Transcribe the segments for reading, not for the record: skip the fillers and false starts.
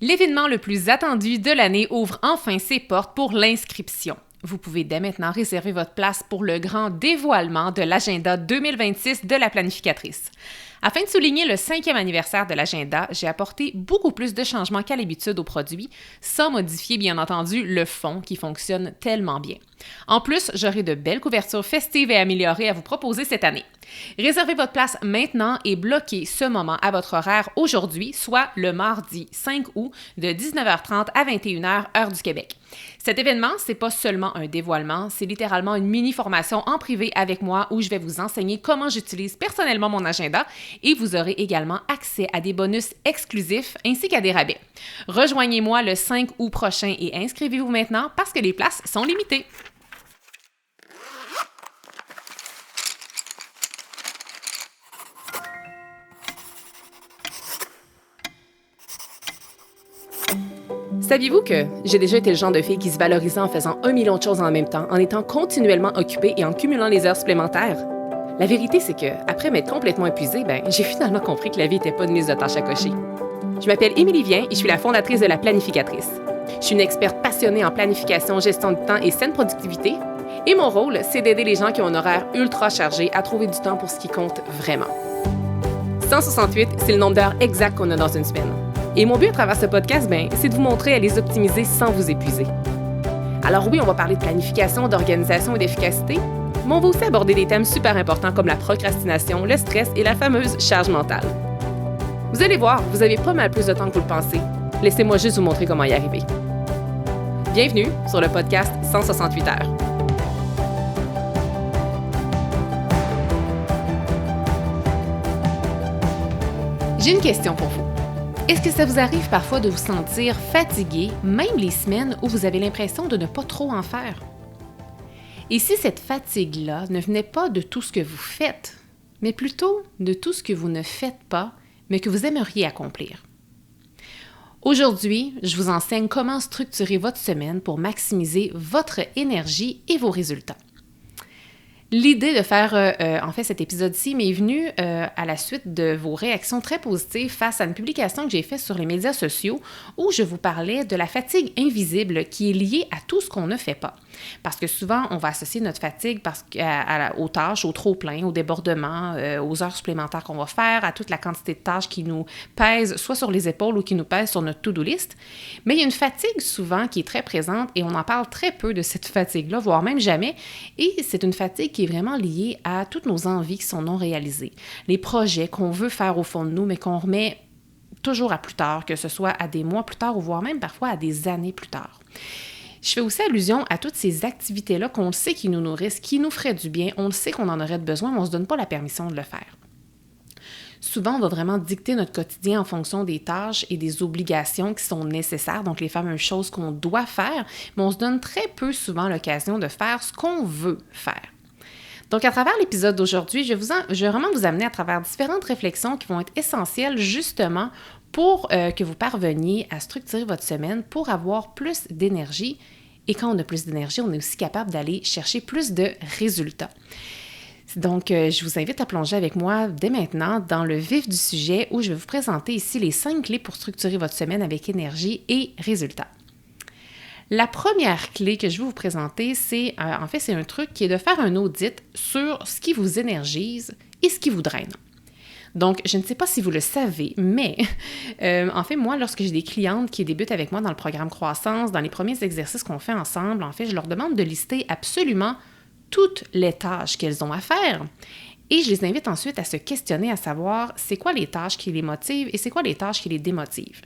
L'événement le plus attendu de l'année ouvre enfin ses portes pour l'inscription. Vous pouvez dès maintenant réserver votre place pour le grand dévoilement de l'agenda 2026 de la planificatrice. Afin de souligner le 5e anniversaire de l'agenda, j'ai apporté beaucoup plus de changements qu'à l'habitude au produit, sans modifier bien entendu le fond qui fonctionne tellement bien. En plus, j'aurai de belles couvertures festives et améliorées à vous proposer cette année. Réservez votre place maintenant et bloquez ce moment à votre horaire aujourd'hui, soit le mardi 5 août de 19h30 à 21h, heure du Québec. Cet événement, c'est pas seulement un dévoilement, c'est littéralement une mini-formation en privé avec moi où je vais vous enseigner comment j'utilise personnellement mon agenda et vous aurez également accès à des bonus exclusifs ainsi qu'à des rabais. Rejoignez-moi le 5 août prochain et inscrivez-vous maintenant parce que les places sont limitées. Saviez-vous que j'ai déjà été le genre de fille qui se valorisait en faisant 1 million de choses en même temps, en étant continuellement occupée et en cumulant les heures supplémentaires? La vérité, c'est que, après m'être complètement épuisée, j'ai finalement compris que la vie n'était pas une liste de tâches à cocher. Je m'appelle Émilie Vien et je suis la fondatrice de La Planificatrice. Je suis une experte passionnée en planification, gestion du temps et saine productivité. Et mon rôle, c'est d'aider les gens qui ont un horaire ultra chargé à trouver du temps pour ce qui compte vraiment. 168, c'est le nombre d'heures exact qu'on a dans une semaine. Et mon but à travers ce podcast, c'est de vous montrer à les optimiser sans vous épuiser. Alors oui, on va parler de planification, d'organisation et d'efficacité, mais on va aussi aborder des thèmes super importants comme la procrastination, le stress et la fameuse charge mentale. Vous allez voir, vous avez pas mal plus de temps que vous le pensez. Laissez-moi juste vous montrer comment y arriver. Bienvenue sur le podcast 168 heures. J'ai une question pour vous. Est-ce que ça vous arrive parfois de vous sentir fatigué, même les semaines où vous avez l'impression de ne pas trop en faire? Et si cette fatigue-là ne venait pas de tout ce que vous faites, mais plutôt de tout ce que vous ne faites pas, mais que vous aimeriez accomplir? Aujourd'hui, je vous enseigne comment structurer votre semaine pour maximiser votre énergie et vos résultats. L'idée de faire, cet épisode-ci m'est venue à la suite de vos réactions très positives face à une publication que j'ai faite sur les médias sociaux où je vous parlais de la fatigue invisible qui est liée à tout ce qu'on ne fait pas. Parce que souvent, on va associer notre fatigue aux tâches, au trop-plein, au débordement, aux heures supplémentaires qu'on va faire, à toute la quantité de tâches qui nous pèsent soit sur les épaules ou qui nous pèsent sur notre to-do list. Mais il y a une fatigue souvent qui est très présente et on en parle très peu de cette fatigue-là, voire même jamais. Et c'est une fatigue qui est vraiment liée à toutes nos envies qui sont non réalisées. Les projets qu'on veut faire au fond de nous, mais qu'on remet toujours à plus tard, que ce soit à des mois plus tard ou voire même parfois à des années plus tard. Je fais aussi allusion à toutes ces activités-là qu'on le sait qui nous nourrissent, qui nous feraient du bien, on le sait qu'on en aurait besoin, mais on ne se donne pas la permission de le faire. Souvent, on va vraiment dicter notre quotidien en fonction des tâches et des obligations qui sont nécessaires, donc les fameuses choses qu'on doit faire, mais on se donne très peu souvent l'occasion de faire ce qu'on veut faire. Donc, à travers l'épisode d'aujourd'hui, je vais vraiment vous amener à travers différentes réflexions qui vont être essentielles justement pour que vous parveniez à structurer votre semaine pour avoir plus d'énergie. Et quand on a plus d'énergie, on est aussi capable d'aller chercher plus de résultats. Donc, je vous invite à plonger avec moi dès maintenant dans le vif du sujet où je vais vous présenter ici les 5 clés pour structurer votre semaine avec énergie et résultats. La première clé que je vais vous présenter, c'est un truc qui est de faire un audit sur ce qui vous énergise et ce qui vous draine. Donc, je ne sais pas si vous le savez, mais moi, lorsque j'ai des clientes qui débutent avec moi dans le programme Croissance, dans les premiers exercices qu'on fait ensemble, je leur demande de lister absolument toutes les tâches qu'elles ont à faire. Et je les invite ensuite à se questionner, à savoir c'est quoi les tâches qui les motivent et c'est quoi les tâches qui les démotivent.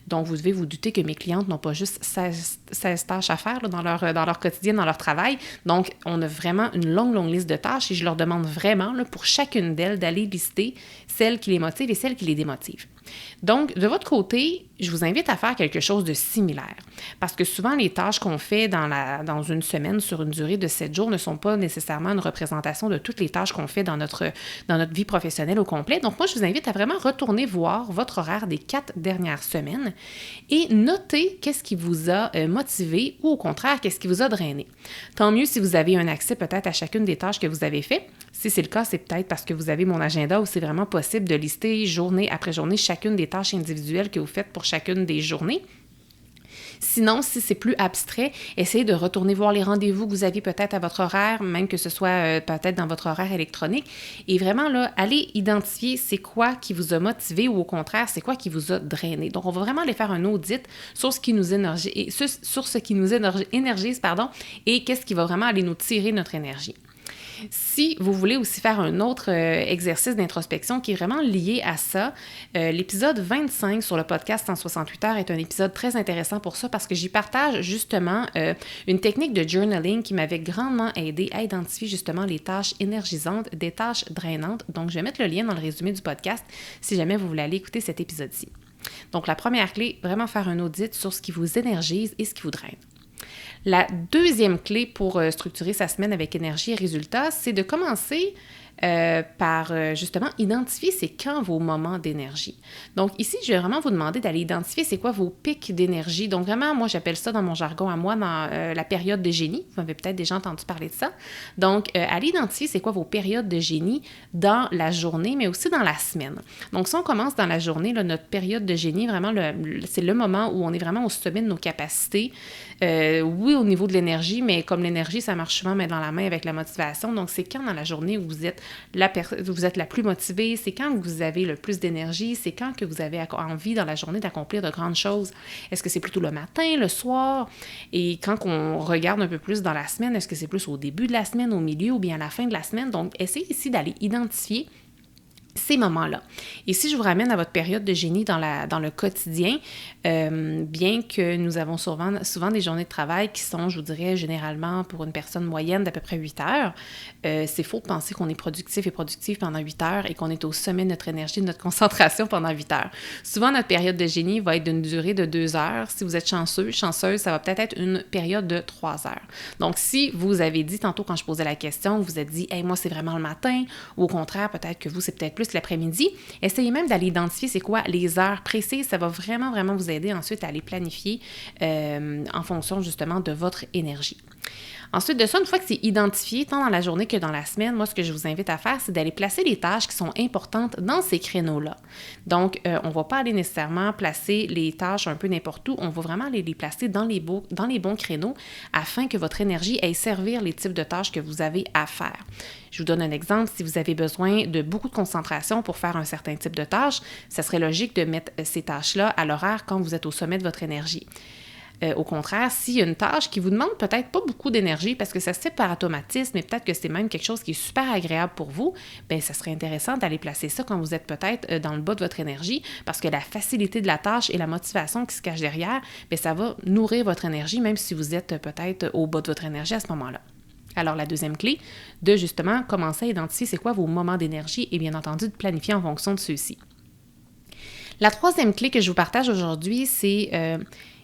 Donc, vous devez vous douter que mes clientes n'ont pas juste 16 tâches à faire dans leur quotidien, dans leur travail. Donc, on a vraiment une longue liste de tâches et je leur demande vraiment, pour chacune d'elles, d'aller lister celles qui les motivent et celles qui les démotivent. Donc, de votre côté, je vous invite à faire quelque chose de similaire. Parce que souvent, les tâches qu'on fait dans une semaine sur une durée de 7 jours ne sont pas nécessairement une représentation de toutes les tâches qu'on fait dans notre vie professionnelle au complet. Donc, moi, je vous invite à vraiment retourner voir votre horaire des 4 dernières semaines et noter qu'est-ce qui vous a motivé ou au contraire, qu'est-ce qui vous a drainé. Tant mieux si vous avez un accès peut-être à chacune des tâches que vous avez faites. Si c'est le cas, c'est peut-être parce que vous avez mon agenda où c'est vraiment possible de lister journée après journée chacune des tâches individuelles que vous faites pour chacune des journées. Sinon, si c'est plus abstrait, essayez de retourner voir les rendez-vous que vous aviez peut-être à votre horaire, même que ce soit peut-être dans votre horaire électronique. Et vraiment, là, allez identifier c'est quoi qui vous a motivé ou au contraire, c'est quoi qui vous a drainé. Donc, on va vraiment aller faire un audit sur ce qui nous énergise, et qu'est-ce qui va vraiment aller nous tirer notre énergie. Si vous voulez aussi faire un autre exercice d'introspection qui est vraiment lié à ça, l'épisode 25 sur le podcast en 68 heures est un épisode très intéressant pour ça parce que j'y partage justement une technique de journaling qui m'avait grandement aidé à identifier justement les tâches énergisantes des tâches drainantes. Donc, je vais mettre le lien dans le résumé du podcast si jamais vous voulez aller écouter cet épisode-ci. Donc, la première clé, vraiment faire un audit sur ce qui vous énergise et ce qui vous draine. La deuxième clé pour structurer sa semaine avec énergie et résultats, c'est de commencer par justement identifier c'est quand vos moments d'énergie. Donc ici, je vais vraiment vous demander d'aller identifier c'est quoi vos pics d'énergie. Donc vraiment, moi j'appelle ça dans mon jargon à moi dans la période de génie. Vous avez peut-être déjà entendu parler de ça. Donc allez identifier c'est quoi vos périodes de génie dans la journée, mais aussi dans la semaine. Donc si on commence dans la journée, là, notre période de génie, vraiment c'est le moment où on est vraiment au sommet de nos capacités. Oui, au niveau de l'énergie, mais comme l'énergie, ça marche souvent main dans la main avec la motivation. Donc c'est quand dans la journée où vous êtes la plus motivée, c'est quand vous avez le plus d'énergie, c'est quand que vous avez envie dans la journée d'accomplir de grandes choses. Est-ce que c'est plutôt le matin, le soir? Et quand on regarde un peu plus dans la semaine, est-ce que c'est plus au début de la semaine, au milieu ou bien à la fin de la semaine? Donc, essayez ici d'aller identifier ces moments-là. Et si je vous ramène à votre période de génie dans le quotidien, bien que nous avons souvent des journées de travail qui sont, je vous dirais, généralement pour une personne moyenne d'à peu près 8 heures, c'est faux de penser qu'on est productif et productive pendant 8 heures et qu'on est au sommet de notre énergie, de notre concentration pendant 8 heures. Souvent, notre période de génie va être d'une durée de 2 heures. Si vous êtes chanceuse, ça va peut-être être une période de 3 heures. Donc, si vous avez dit tantôt quand je posais la question, vous vous êtes dit « Hey, moi, c'est vraiment le matin » ou au contraire, peut-être que vous, c'est peut-être plus l'après-midi, essayez même d'aller identifier c'est quoi les heures précises. Ça va vraiment, vraiment vous aider ensuite à les planifier en fonction justement de votre énergie. Ensuite de ça, une fois que c'est identifié, tant dans la journée que dans la semaine, moi, ce que je vous invite à faire, c'est d'aller placer les tâches qui sont importantes dans ces créneaux-là. Donc, on ne va pas aller nécessairement placer les tâches un peu n'importe où, on va vraiment aller les placer dans les bons créneaux afin que votre énergie aille servir les types de tâches que vous avez à faire. Je vous donne un exemple. Si vous avez besoin de beaucoup de concentration pour faire un certain type de tâche, ça serait logique de mettre ces tâches-là à l'horaire quand vous êtes au sommet de votre énergie. Au contraire, s'il y a une tâche qui vous demande peut-être pas beaucoup d'énergie parce que ça se fait par automatisme, mais peut-être que c'est même quelque chose qui est super agréable pour vous, bien, ça serait intéressant d'aller placer ça quand vous êtes peut-être dans le bas de votre énergie parce que la facilité de la tâche et la motivation qui se cache derrière, bien, ça va nourrir votre énergie même si vous êtes peut-être au bas de votre énergie à ce moment-là. Alors, la deuxième clé, de justement commencer à identifier c'est quoi vos moments d'énergie et bien entendu de planifier en fonction de ceux-ci. La troisième clé que je vous partage aujourd'hui, c'est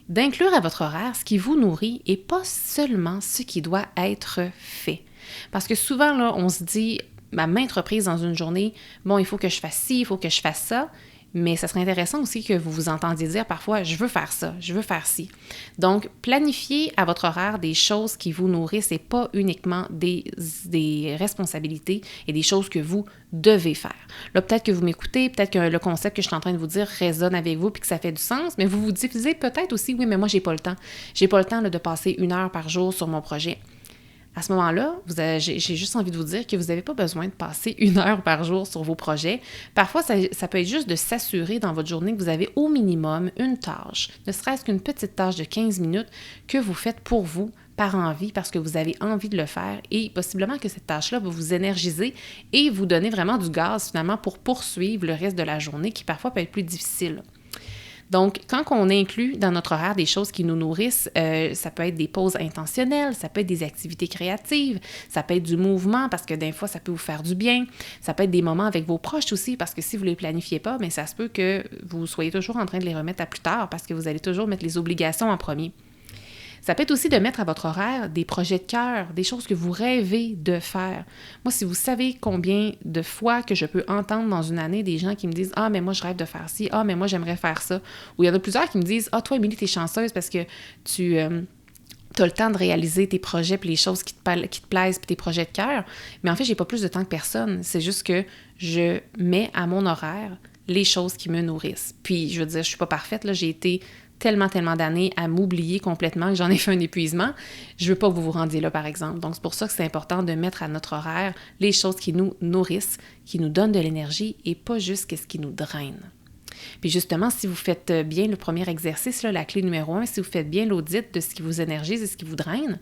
d'inclure à votre horaire ce qui vous nourrit et pas seulement ce qui doit être fait. Parce que souvent, là, on se dit, à maintes reprises dans une journée, bon, il faut que je fasse ci, il faut que je fasse ça, mais ça serait intéressant aussi que vous vous entendiez dire parfois, je veux faire ça, je veux faire ci. Donc, planifiez à votre horaire des choses qui vous nourrissent et pas uniquement des responsabilités et des choses que vous devez faire. Là, peut-être que vous m'écoutez, peut-être que le concept que je suis en train de vous dire résonne avec vous puis que ça fait du sens, mais vous vous diffusez peut-être aussi, oui, mais moi, j'ai pas le temps. J'ai pas le temps là, de passer 1 heure par jour sur mon projet. À ce moment-là, j'ai juste envie de vous dire que vous n'avez pas besoin de passer 1 heure par jour sur vos projets. Parfois, ça peut être juste de s'assurer dans votre journée que vous avez au minimum une tâche, ne serait-ce qu'une petite tâche de 15 minutes que vous faites pour vous, par envie, parce que vous avez envie de le faire et possiblement que cette tâche-là va vous énergiser et vous donner vraiment du gaz finalement pour poursuivre le reste de la journée qui parfois peut être plus difficile. Donc, quand on inclut dans notre horaire des choses qui nous nourrissent, ça peut être des pauses intentionnelles, ça peut être des activités créatives, ça peut être du mouvement parce que des fois, ça peut vous faire du bien, ça peut être des moments avec vos proches aussi parce que si vous ne les planifiez pas, bien, ça se peut que vous soyez toujours en train de les remettre à plus tard parce que vous allez toujours mettre les obligations en premier. Ça peut être aussi de mettre à votre horaire des projets de cœur, des choses que vous rêvez de faire. Moi, si vous savez combien de fois que je peux entendre dans une année des gens qui me disent « Ah, mais moi, je rêve de faire ci. Ah, mais moi, j'aimerais faire ça. » Ou il y en a plusieurs qui me disent « Ah, toi, Émilie, t'es chanceuse parce que tu as le temps de réaliser tes projets puis les choses qui te plaisent puis tes projets de cœur. » Mais en fait, j'ai pas plus de temps que personne. C'est juste que je mets à mon horaire les choses qui me nourrissent. Puis, je veux dire, je suis pas parfaite, là, j'ai été tellement d'années à m'oublier complètement que j'en ai fait un épuisement. Je veux pas que vous vous rendiez là, par exemple. Donc, c'est pour ça que c'est important de mettre à notre horaire les choses qui nous nourrissent, qui nous donnent de l'énergie et pas juste ce qui nous draine. Puis justement, si vous faites bien le premier exercice, là, la clé numéro 1, si vous faites bien l'audit de ce qui vous énergise et ce qui vous draine,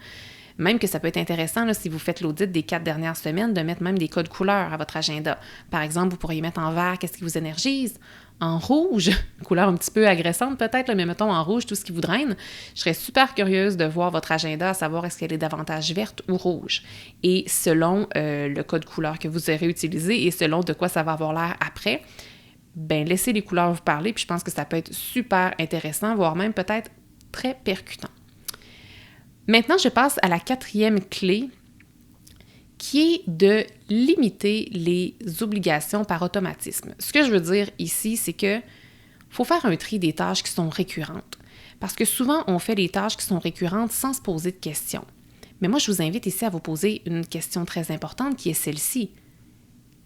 même que ça peut être intéressant, là, si vous faites l'audit des 4 dernières semaines, de mettre même des codes couleurs à votre agenda. Par exemple, vous pourriez mettre en vert qu'est-ce qui vous énergise, en rouge, couleur un petit peu agressante peut-être, là, mais mettons en rouge tout ce qui vous draine. Je serais super curieuse de voir votre agenda, à savoir est-ce qu'elle est davantage verte ou rouge. Et selon le code couleur que vous aurez utilisé et selon de quoi ça va avoir l'air après, ben laissez les couleurs vous parler, puis je pense que ça peut être super intéressant, voire même peut-être très percutant. Maintenant, je passe à la 4e clé, qui est de limiter les obligations par automatisme. Ce que je veux dire ici, c'est que faut faire un tri des tâches qui sont récurrentes. Parce que souvent, on fait les tâches qui sont récurrentes sans se poser de questions. Mais moi, je vous invite ici à vous poser une question très importante qui est celle-ci.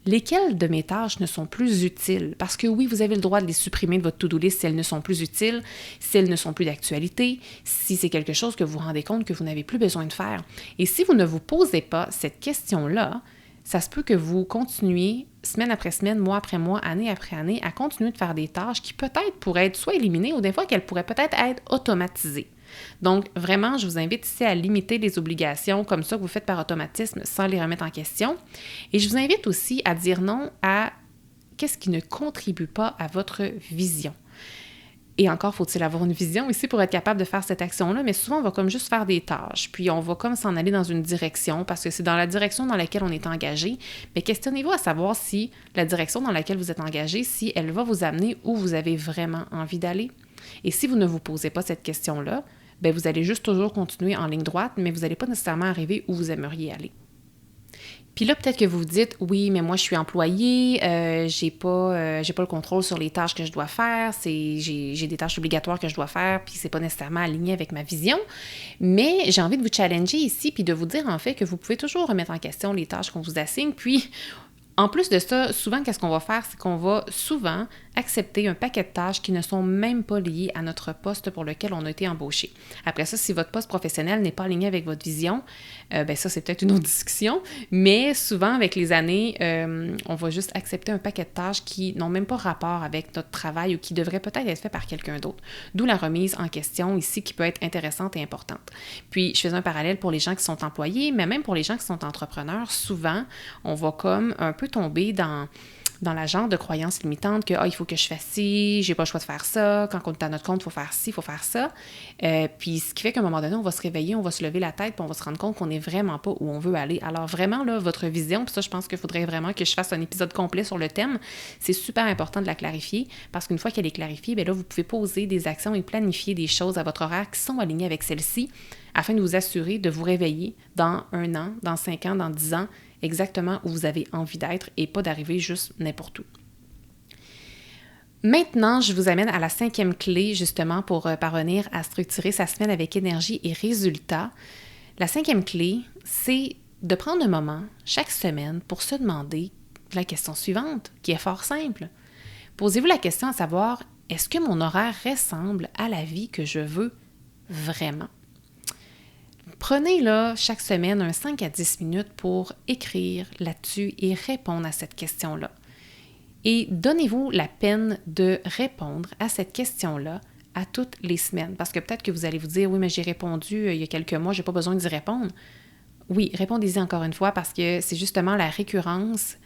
Lesquelles de mes tâches ne sont plus utiles? Parce que oui, vous avez le droit de les supprimer de votre to-do list si elles ne sont plus utiles, si elles ne sont plus d'actualité, si c'est quelque chose que vous vous rendez compte que vous n'avez plus besoin de faire. Et si vous ne vous posez pas cette question-là, ça se peut que vous continuiez semaine après semaine, mois après mois, année après année, à continuer de faire des tâches qui peut-être pourraient être soit éliminées ou des fois qu'elles pourraient peut-être être automatisées. Donc, vraiment, je vous invite ici à limiter les obligations comme ça que vous faites par automatisme sans les remettre en question. Et je vous invite aussi à dire non à qu'est-ce qui ne contribue pas à votre vision. Et encore, faut-il avoir une vision ici pour être capable de faire cette action-là, mais souvent, on va comme juste faire des tâches, puis on va comme s'en aller dans une direction, parce que c'est dans la direction dans laquelle on est engagé. Mais questionnez-vous à savoir si la direction dans laquelle vous êtes engagé, si elle va vous amener où vous avez vraiment envie d'aller. Et si vous ne vous posez pas cette question-là, bien, vous allez juste toujours continuer en ligne droite, mais vous n'allez pas nécessairement arriver où vous aimeriez aller. Puis là, peut-être que vous vous dites, oui, mais moi, je suis employée, j'ai pas le contrôle sur les tâches que je dois faire, j'ai des tâches obligatoires que je dois faire, puis c'est pas nécessairement aligné avec ma vision. Mais j'ai envie de vous challenger ici, puis de vous dire en fait que vous pouvez toujours remettre en question les tâches qu'on vous assigne, puis en plus de ça, souvent, qu'est-ce qu'on va faire, c'est qu'on va souvent accepter un paquet de tâches qui ne sont même pas liées à notre poste pour lequel on a été embauché. Après ça, si votre poste professionnel n'est pas aligné avec votre vision, ben ça, c'est peut-être une autre discussion, mais souvent, avec les années, on va juste accepter un paquet de tâches qui n'ont même pas rapport avec notre travail ou qui devraient peut-être être fait par quelqu'un d'autre. D'où la remise en question ici qui peut être intéressante et importante. Puis, je fais un parallèle pour les gens qui sont employés, mais même pour les gens qui sont entrepreneurs, souvent, on va comme un peu tomber dans la genre de croyance limitante que il faut que je fasse ci, j'ai pas le choix de faire ça, quand on est à notre compte, il faut faire ci, il faut faire ça. Puis ce qui fait qu'à un moment donné, on va se réveiller, on va se lever la tête, puis on va se rendre compte qu'on n'est vraiment pas où on veut aller. Alors vraiment, là, votre vision, puis ça, je pense qu'il faudrait vraiment que je fasse un épisode complet sur le thème. C'est super important de la clarifier, parce qu'une fois qu'elle est clarifiée, bien là, vous pouvez poser des actions et planifier des choses à votre horaire qui sont alignées avec celle-ci, afin de vous assurer de vous réveiller dans 1 an, dans 5 ans, dans 10 ans, exactement où vous avez envie d'être et pas d'arriver juste n'importe où. Maintenant, je vous amène à la 5e clé, justement, pour parvenir à structurer sa semaine avec énergie et résultats. La 5e clé, c'est de prendre un moment chaque semaine pour se demander la question suivante, qui est fort simple. Posez-vous la question à savoir, est-ce que mon horaire ressemble à la vie que je veux vraiment? Prenez là chaque semaine un 5 à 10 minutes pour écrire là-dessus et répondre à cette question-là. Et donnez-vous la peine de répondre à cette question-là à toutes les semaines. Parce que peut-être que vous allez vous dire, oui, mais j'ai répondu il y a quelques mois, je n'ai pas besoin d'y répondre. Oui, répondez-y encore une fois parce que c'est justement la récurrence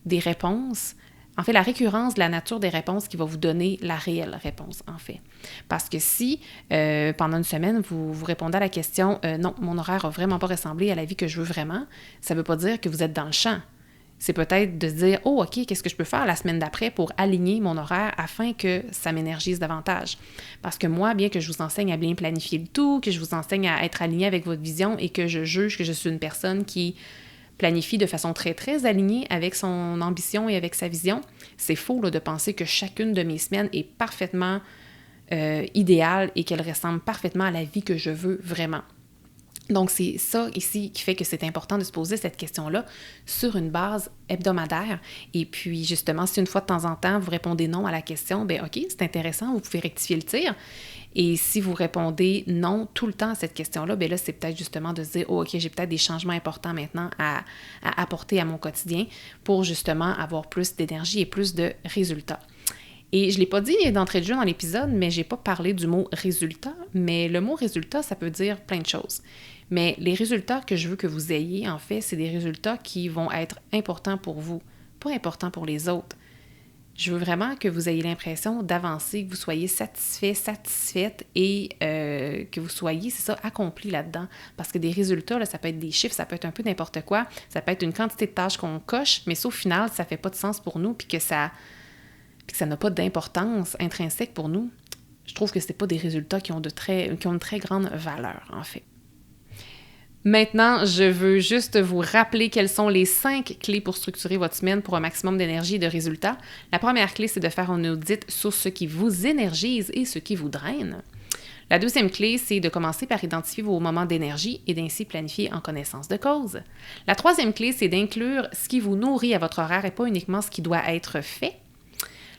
des réponses. En fait, la récurrence de la nature des réponses qui va vous donner la réelle réponse, en fait. Parce que si, pendant une semaine, vous répondez à la question « Non, mon horaire n'a vraiment pas ressemblé à la vie que je veux vraiment », ça ne veut pas dire que vous êtes dans le champ. C'est peut-être de se dire « Oh, OK, qu'est-ce que je peux faire la semaine d'après pour aligner mon horaire afin que ça m'énergise davantage? » Parce que moi, bien que je vous enseigne à bien planifier le tout, que je vous enseigne à être aligné avec votre vision et que je juge que je suis une personne qui planifie de façon très, très alignée avec son ambition et avec sa vision, c'est faux là, de penser que chacune de mes semaines est parfaitement idéale et qu'elle ressemble parfaitement à la vie que je veux vraiment. Donc, c'est ça ici qui fait que c'est important de se poser cette question-là sur une base hebdomadaire. Et puis, justement, si une fois de temps en temps, vous répondez non à la question, bien OK, c'est intéressant, vous pouvez rectifier le tir. Et si vous répondez non tout le temps à cette question-là, bien là, c'est peut-être justement de se dire, oh, OK, j'ai peut-être des changements importants maintenant à apporter à mon quotidien pour justement avoir plus d'énergie et plus de résultats. Et je ne l'ai pas dit d'entrée de jeu dans l'épisode, mais je n'ai pas parlé du mot « résultat », mais le mot « résultat », ça peut dire plein de choses. Mais les résultats que je veux que vous ayez, en fait, c'est des résultats qui vont être importants pour vous, pas importants pour les autres. Je veux vraiment que vous ayez l'impression d'avancer, que vous soyez satisfait, satisfaite et que vous soyez, c'est ça, accompli là-dedans. Parce que des résultats, là, ça peut être des chiffres, ça peut être un peu n'importe quoi, ça peut être une quantité de tâches qu'on coche, mais ça, au final, ça ne fait pas de sens pour nous, puis que ça n'a pas d'importance intrinsèque pour nous. Je trouve que ce n'est pas des résultats qui ont une très grande valeur, en fait. Maintenant, je veux juste vous rappeler quelles sont les 5 clés pour structurer votre semaine pour un maximum d'énergie et de résultats. La première clé, c'est de faire un audit sur ce qui vous énergise et ce qui vous draine. La deuxième clé, c'est de commencer par identifier vos moments d'énergie et d'ainsi planifier en connaissance de cause. La troisième clé, c'est d'inclure ce qui vous nourrit à votre horaire et pas uniquement ce qui doit être fait.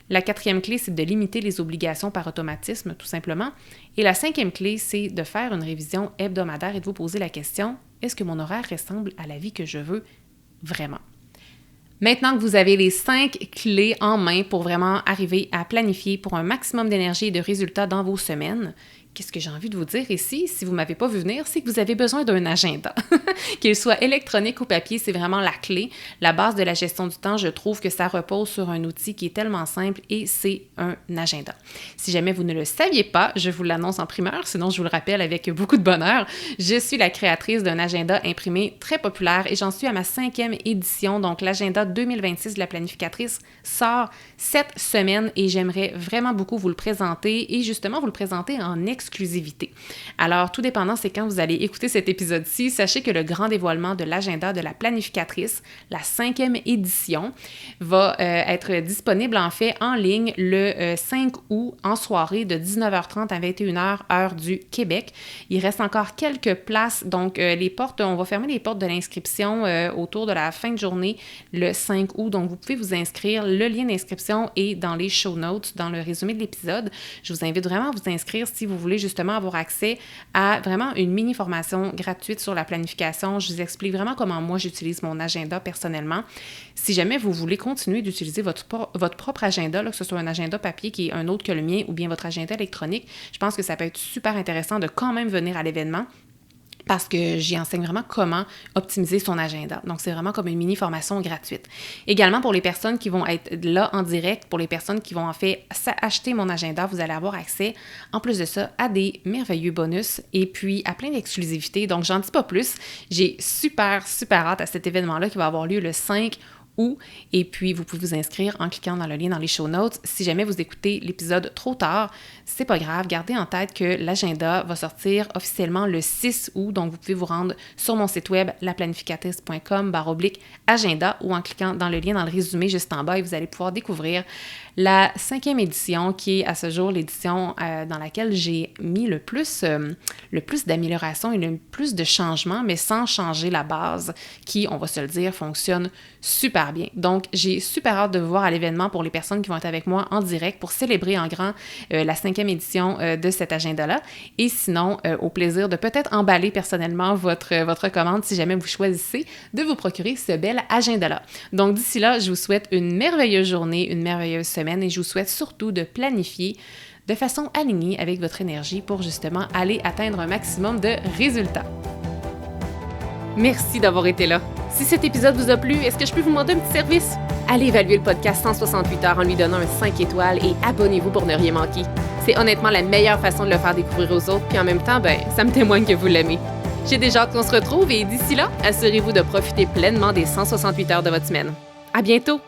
La quatrième clé, c'est de limiter les obligations par automatisme, tout simplement. Et la cinquième clé, c'est de faire une révision hebdomadaire et de vous poser la question, est-ce que mon horaire ressemble à la vie que je veux vraiment? Maintenant que vous avez les 5 clés en main pour vraiment arriver à planifier pour un maximum d'énergie et de résultats dans vos semaines, qu'est-ce que j'ai envie de vous dire ici? Si vous ne m'avez pas vu venir, c'est que vous avez besoin d'un agenda. Qu'il soit électronique ou papier, c'est vraiment la clé. La base de la gestion du temps, je trouve que ça repose sur un outil qui est tellement simple et c'est un agenda. Si jamais vous ne le saviez pas, je vous l'annonce en primeur, sinon je vous le rappelle avec beaucoup de bonheur. Je suis la créatrice d'un agenda imprimé très populaire et j'en suis à ma 5e édition. Donc, l'agenda 2026 de la planificatrice sort cette semaine et j'aimerais vraiment beaucoup vous le présenter et justement vous le présenter en exclusivité. Alors, tout dépendant, c'est quand vous allez écouter cet épisode-ci, sachez que le grand dévoilement de l'agenda de la planificatrice, la 5e édition, va être disponible en fait en ligne le 5 août en soirée de 19h30 à 21h heure du Québec. Il reste encore quelques places, donc on va fermer les portes de l'inscription autour de la fin de journée le 5 août, donc vous pouvez vous inscrire. Le lien d'inscription est dans les show notes, dans le résumé de l'épisode. Je vous invite vraiment à vous inscrire si vous voulez justement avoir accès à vraiment une mini-formation gratuite sur la planification. Je vous explique vraiment comment moi j'utilise mon agenda personnellement. Si jamais vous voulez continuer d'utiliser votre propre agenda, là, que ce soit un agenda papier qui est un autre que le mien ou bien votre agenda électronique, je pense que ça peut être super intéressant de quand même venir à l'événement. Parce que j'y enseigne vraiment comment optimiser son agenda. Donc, c'est vraiment comme une mini-formation gratuite. Également, pour les personnes qui vont être là en direct, pour les personnes qui vont en fait acheter mon agenda, vous allez avoir accès, en plus de ça, à des merveilleux bonus et puis à plein d'exclusivités. Donc, j'en dis pas plus. J'ai super, super hâte à cet événement-là qui va avoir lieu le 5 août. Et puis, vous pouvez vous inscrire en cliquant dans le lien dans les show notes. Si jamais vous écoutez l'épisode trop tard, c'est pas grave. Gardez en tête que l'agenda va sortir officiellement le 6 août. Donc, vous pouvez vous rendre sur mon site web laplanificatrice.com/agenda ou en cliquant dans le lien dans le résumé juste en bas et vous allez pouvoir découvrir la 5e édition qui est à ce jour l'édition dans laquelle j'ai mis le plus d'améliorations et le plus de changements, mais sans changer la base qui, on va se le dire, fonctionne super bien. Donc, j'ai super hâte de vous voir à l'événement pour les personnes qui vont être avec moi en direct pour célébrer en grand la 5e édition de cet agenda-là. Et sinon, au plaisir de peut-être emballer personnellement votre commande si jamais vous choisissez de vous procurer ce bel agenda-là. Donc, d'ici là, je vous souhaite une merveilleuse journée, une merveilleuse semaine et je vous souhaite surtout de planifier de façon alignée avec votre énergie pour justement aller atteindre un maximum de résultats. Merci d'avoir été là. Si cet épisode vous a plu, est-ce que je peux vous demander un petit service? Allez évaluer le podcast 168 heures en lui donnant un 5 étoiles et abonnez-vous pour ne rien manquer. C'est honnêtement la meilleure façon de le faire découvrir aux autres, puis en même temps, ça me témoigne que vous l'aimez. J'ai déjà hâte qu'on se retrouve et d'ici là, assurez-vous de profiter pleinement des 168 heures de votre semaine. À bientôt!